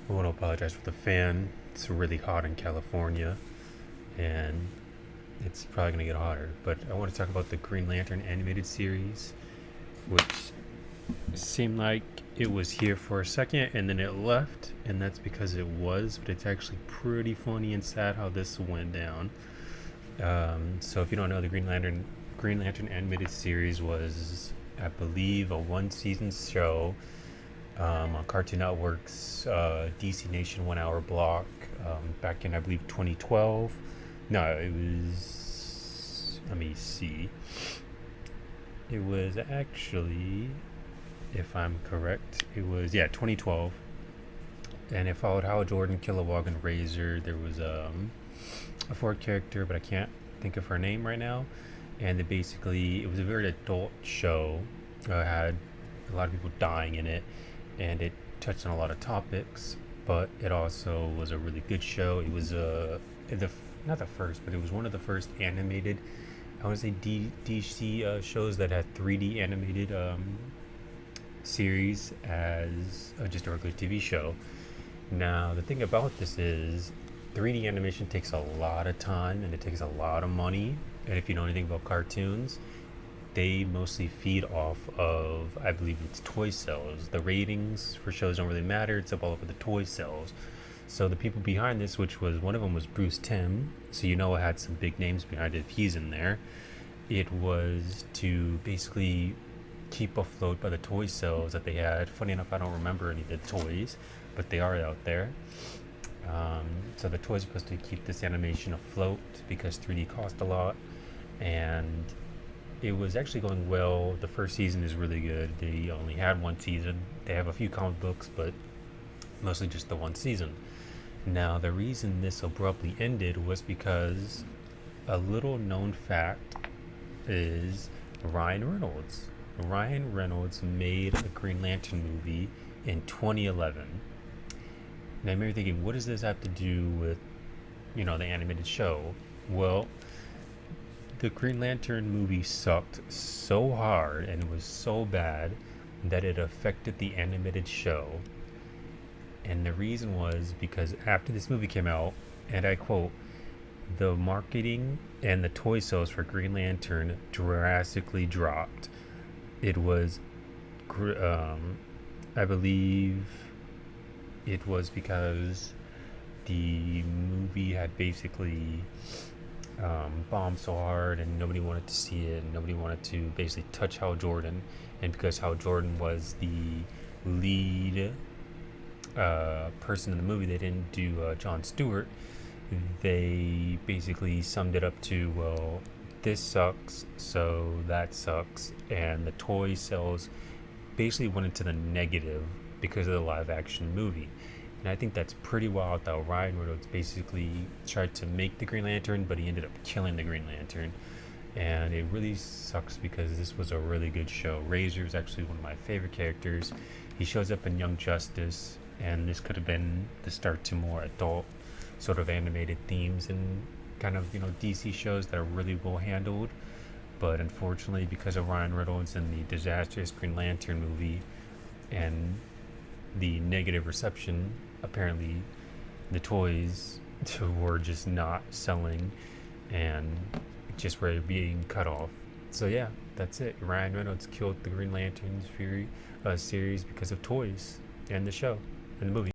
I want to apologize for the fan. It's really hot in California, and it's probably going to get hotter. But I want to talk about the Green Lantern animated series, which seemed like it was here for a second and then it left, and that's because it was, but it's actually pretty funny and sad how this went down. So if you don't know, the Green Lantern animated series was, I believe, a one-season show on Cartoon Network's DC Nation 1 hour block back in, I believe, 2012. No, it was. Let me see. It was actually, if I'm correct, it was, yeah, 2012. And it followed Hal Jordan, Kilowog, and Razor. There was a fourth character, but I can't think of her name right now. And it was a very adult show. Had a lot of people dying in it, and it touched on a lot of topics. But it also was a really good show. It was not the first, but it was one of the first animated. I want to say DC shows that had 3D animated series as just a regular TV show. Now, the thing about this is 3D animation takes a lot of time and it takes a lot of money. And if you know anything about cartoons, they mostly feed off of, I believe it's toy sales. The ratings for shows don't really matter. It's all over the toy sales. So the people behind this, which was one of them was Bruce Timm, so you know it had some big names behind it if he's in there. It was to basically keep afloat by the toy sales that they had. Funny enough, I don't remember any of the toys, but they are out there. So the toys are supposed to keep this animation afloat because 3D cost a lot, and it was actually going well. The first season is really good. They only had one season. They have a few comic books, but mostly just the one season. Now, the reason this abruptly ended was because a little known fact is Ryan Reynolds. Ryan Reynolds made a Green Lantern movie in 2011. Now, you may be thinking, what does this have to do with, the animated show? Well, the Green Lantern movie sucked so hard and it was so bad that it affected the animated show. And the reason was because after this movie came out, and I quote, the marketing and the toy sales for Green Lantern drastically dropped. It was, I believe it was because the movie had basically bombed so hard and nobody wanted to see it and nobody wanted to basically touch Hal Jordan. And because Hal Jordan was the lead person in the movie, they didn't do Jon Stewart. They basically summed it up to, well, this sucks, so that sucks, and the toy sales basically went into the negative because of the live action movie. And I think that's pretty wild that Ryan Reynolds basically tried to make the Green Lantern, but he ended up killing the Green Lantern. And it really sucks because this was a really good show. Razor is actually one of my favorite characters. He shows up in Young Justice, and this could have been the start to more adult sort of animated themes and kind of DC shows that are really well handled. But unfortunately, because of Ryan Reynolds and the disastrous Green Lantern movie and the negative reception, apparently the toys were just not selling and just were being cut off. So yeah, that's it. Ryan Reynolds killed the Green Lantern series because of toys and the show and the movie.